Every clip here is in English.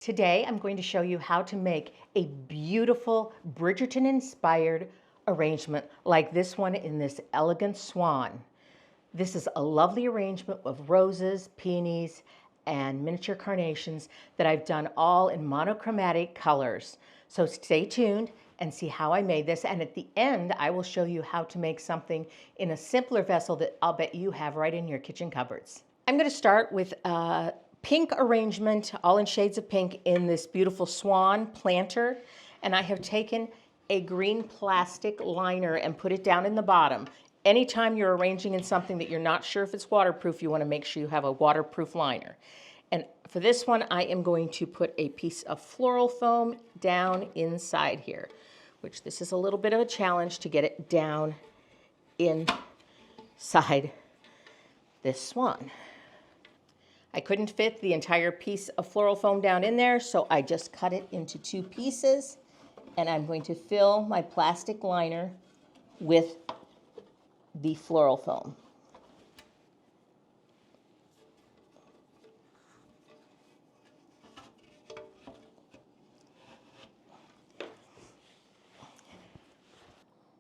Today I'm going to show you how to make a beautiful Bridgerton inspired arrangement like this one in this elegant swan. This is a lovely arrangement of roses, peonies, and miniature carnations that I've done all in monochromatic colors. So stay tuned and see how I made this. And at the end, I will show you how to make something in a simpler vessel that I'll bet you have right in your kitchen cupboards. I'm going to start with pink arrangement, all in shades of pink, in this beautiful swan planter. And I have taken a green plastic liner and put it down in the bottom. Anytime you're arranging in something that you're not sure if it's waterproof, you want to make sure you have a waterproof liner. And for this one, I am going to put a piece of floral foam down inside here, which this is a little bit of a challenge to get it down inside this swan. I couldn't fit the entire piece of floral foam down in there, so I just cut it into two pieces, and I'm going to fill my plastic liner with the floral foam.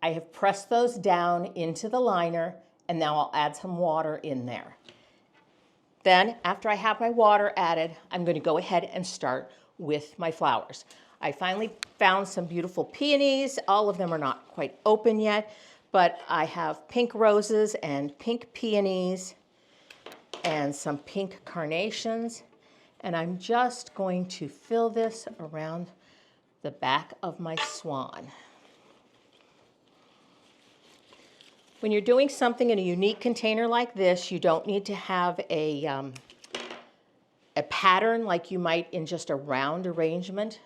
I have pressed those down into the liner, and now I'll add some water in there. Then, after I have my water added, I'm going to go ahead and start with my flowers. I finally found some beautiful peonies. All of them are not quite open yet, but I have pink roses and pink peonies and some pink carnations. And I'm just going to fill this around the back of my swan. When you're doing something in a unique container like this, you don't need to have a pattern like you might in just a round arrangement.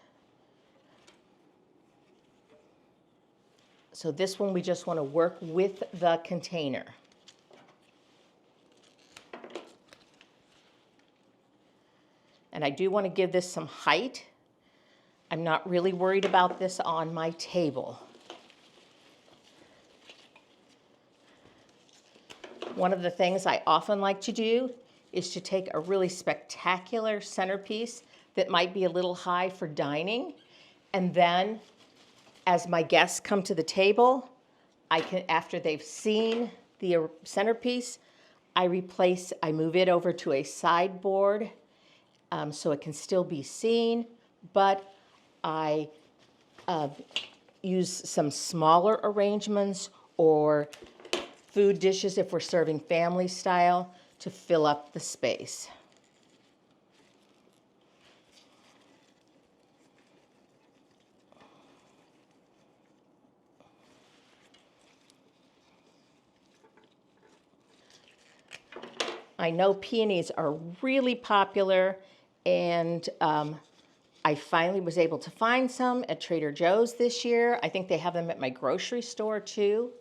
So this one, we just want to work with the container. And I do want to give this some height. I'm not really worried about this on my table. One of the things I often like to do is to take a really spectacular centerpiece that might be a little high for dining, and then as my guests come to the table, I can, after they've seen the centerpiece, I move it over to a sideboard so it can still be seen, but I use some smaller arrangements or food dishes if we're serving family style to fill up the space. I know peonies are really popular, and I finally was able to find some at Trader Joe's this year. I think they have them at my grocery store too.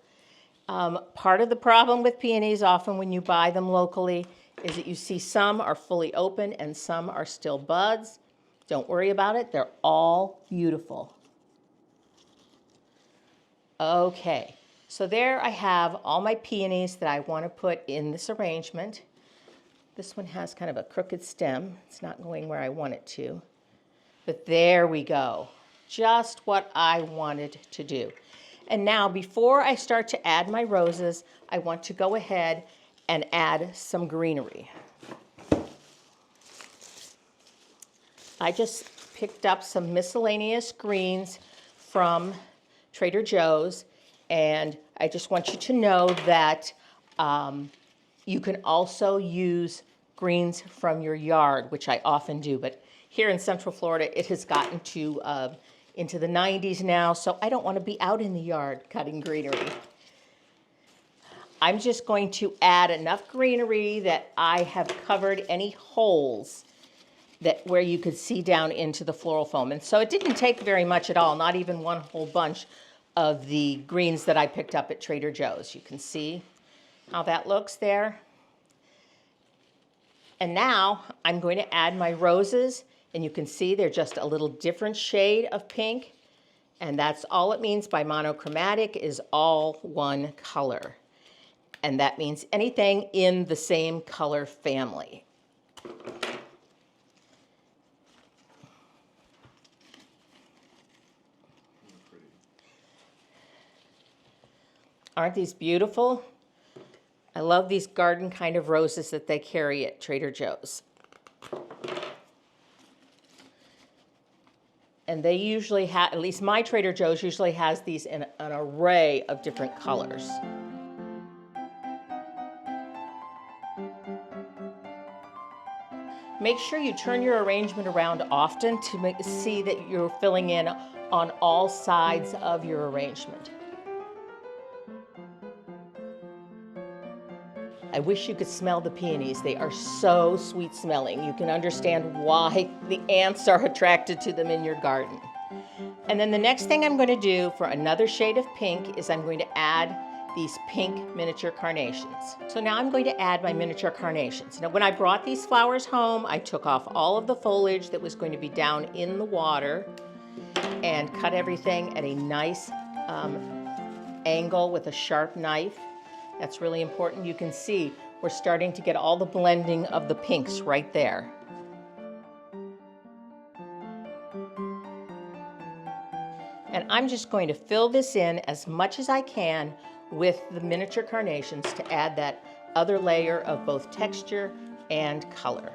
Part of the problem with peonies, often when you buy them locally, is that you see some are fully open and some are still buds. Don't worry about it. They're all beautiful. Okay, so there I have all my peonies that I want to put in this arrangement. This one has kind of a crooked stem. It's not going where I want it to. But there we go. Just what I wanted to do. And now, before I start to add my roses, I want to go ahead and add some greenery. I just picked up some miscellaneous greens from Trader Joe's, and I just want you to know that you can also use greens from your yard, which I often do, but here in Central Florida, it has gotten to into the 90s now, so I don't want to be out in the yard cutting greenery. I'm just going to add enough greenery that I have covered any holes that where you could see down into the floral foam. And so it didn't take very much at all, not even one whole bunch of the greens that I picked up at Trader Joe's. You can see how that looks there. And now I'm going to add my roses. And you can see they're just a little different shade of pink. And that's all it means by monochromatic, is all one color. And that means anything in the same color family. Aren't these beautiful? I love these garden kind of roses that they carry at Trader Joe's. And they usually have, at least my Trader Joe's usually has these in an array of different colors. Make sure you turn your arrangement around often to see that you're filling in on all sides of your arrangement. I wish you could smell the peonies. They are so sweet smelling. You can understand why the ants are attracted to them in your garden. And then the next thing I'm going to do for another shade of pink is I'm going to add these pink miniature carnations. So now I'm going to add my miniature carnations. Now when I brought these flowers home, I took off all of the foliage that was going to be down in the water and cut everything at a nice angle with a sharp knife. That's really important. You can see we're starting to get all the blending of the pinks right there. And I'm just going to fill this in as much as I can with the miniature carnations to add that other layer of both texture and color.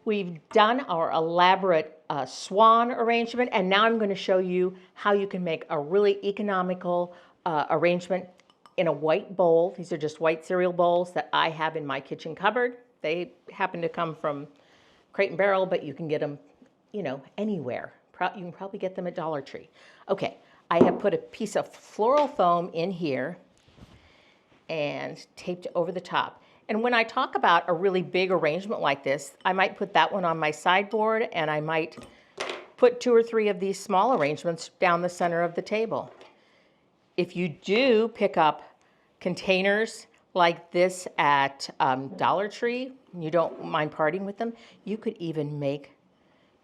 We've done our elaborate swan arrangement, and now I'm going to show you how you can make a really economical arrangement in a white bowl. These are just white cereal bowls that I have in my kitchen cupboard. They happen to come from Crate and Barrel, but you can get them, you know, anywhere. You can probably get them at Dollar Tree. Okay, I have put a piece of floral foam in here and taped it over the top. And when I talk about a really big arrangement like this, I might put that one on my sideboard, and I might put 2 or 3 of these small arrangements down the center of the table. If you do pick up containers like this at Dollar Tree, you don't mind parting with them, you could even make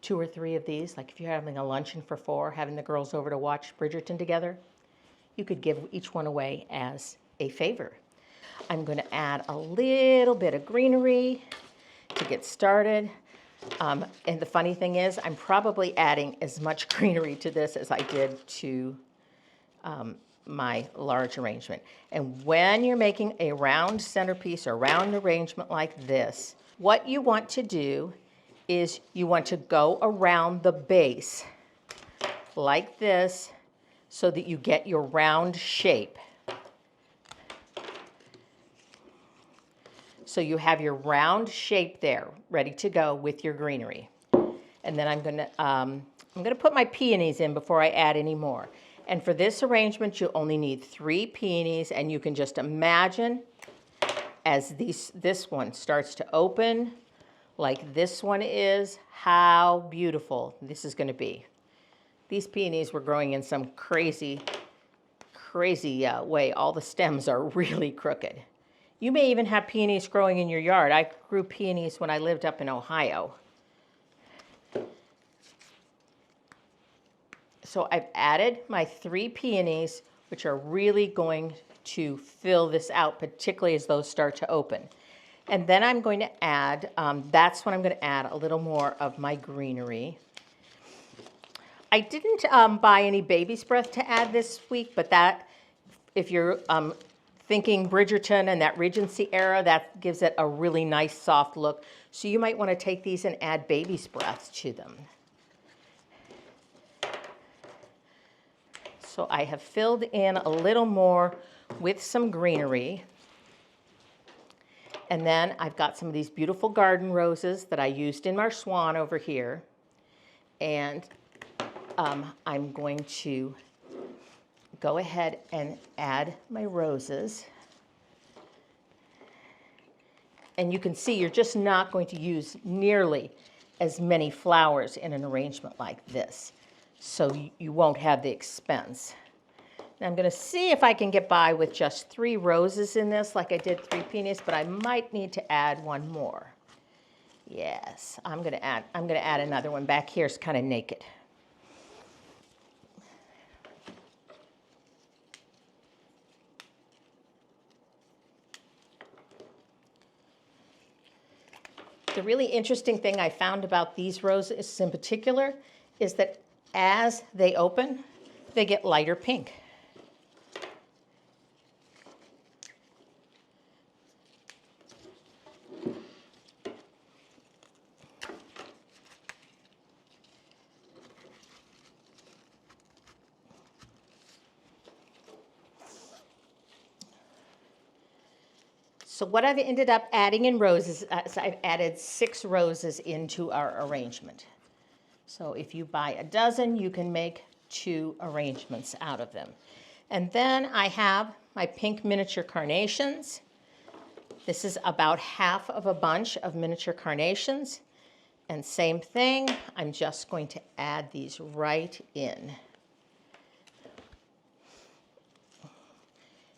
2 or 3 of these. Like if you're having a luncheon for 4, having the girls over to watch Bridgerton together, you could give each one away as a favor. I'm going to add a little bit of greenery to get started. And the funny thing is, I'm probably adding as much greenery to this as I did to my large arrangement. And when you're making a round centerpiece or round arrangement like this, what you want to do is you want to go around the base like this so that you get your round shape. So you have your round shape there, ready to go with your greenery. And then I'm gonna put my peonies in before I add any more. And for this arrangement, you only need 3 peonies, and you can just imagine as this one starts to open, like this one is, how beautiful this is gonna be. These peonies were growing in some crazy way. All the stems are really crooked. You may even have peonies growing in your yard. I grew peonies when I lived up in Ohio. So I've added my 3 peonies, which are really going to fill this out, particularly as those start to open. And then I'm going to add, that's when I'm going to add a little more of my greenery. I didn't buy any baby's breath to add this week, but that, if you're thinking Bridgerton and that Regency era, that gives it a really nice soft look. So you might want to take these and add baby's breath to them. So I have filled in a little more with some greenery. And then I've got some of these beautiful garden roses that I used in my swan over here. And I'm going to go ahead and add my roses. And you can see you're just not going to use nearly as many flowers in an arrangement like this. So you won't have the expense. Now I'm going to see if I can get by with just 3 roses in this, like I did 3 peonies, but I might need to add one more. Yes, I'm going to add another one. Back here is kind of naked. The really interesting thing I found about these roses in particular is that as they open, they get lighter pink. So what I've ended up adding in roses, I've added 6 roses into our arrangement. So if you buy a dozen, you can make 2 arrangements out of them. And then I have my pink miniature carnations. This is about half of a bunch of miniature carnations. And same thing, I'm just going to add these right in.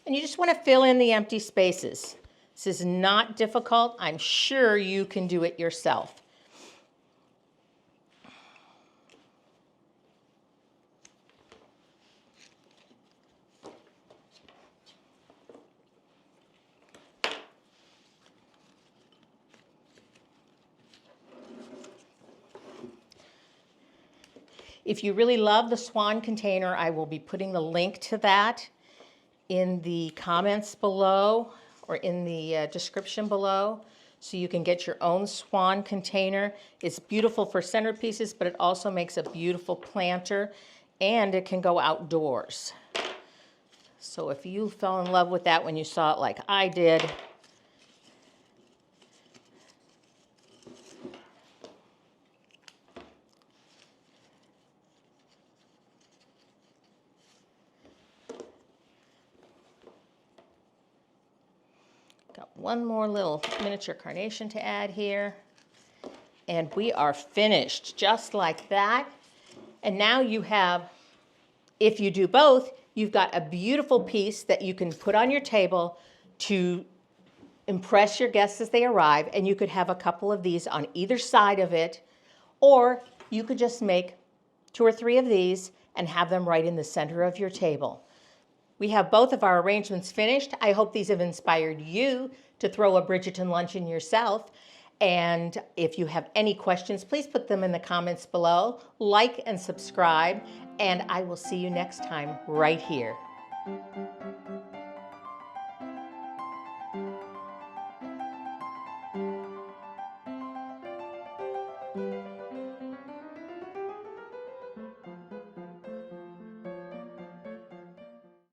And you just want to fill in the empty spaces. This is not difficult. I'm sure you can do it yourself. If you really love the swan container, I will be putting the link to that in the comments below or in the description below, so you can get your own swan container. It's beautiful for centerpieces, but it also makes a beautiful planter, and it can go outdoors. So if you fell in love with that when you saw it like I did, got one more little miniature carnation to add here. And we are finished just like that. And now you have, if you do both, you've got a beautiful piece that you can put on your table to impress your guests as they arrive. And you could have a couple of these on either side of it. Or you could just make 2 or 3 of these and have them right in the center of your table. We have both of our arrangements finished. I hope these have inspired you to throw a Bridgerton luncheon yourself. And if you have any questions, please put them in the comments below. Like and subscribe, and I will see you next time right here.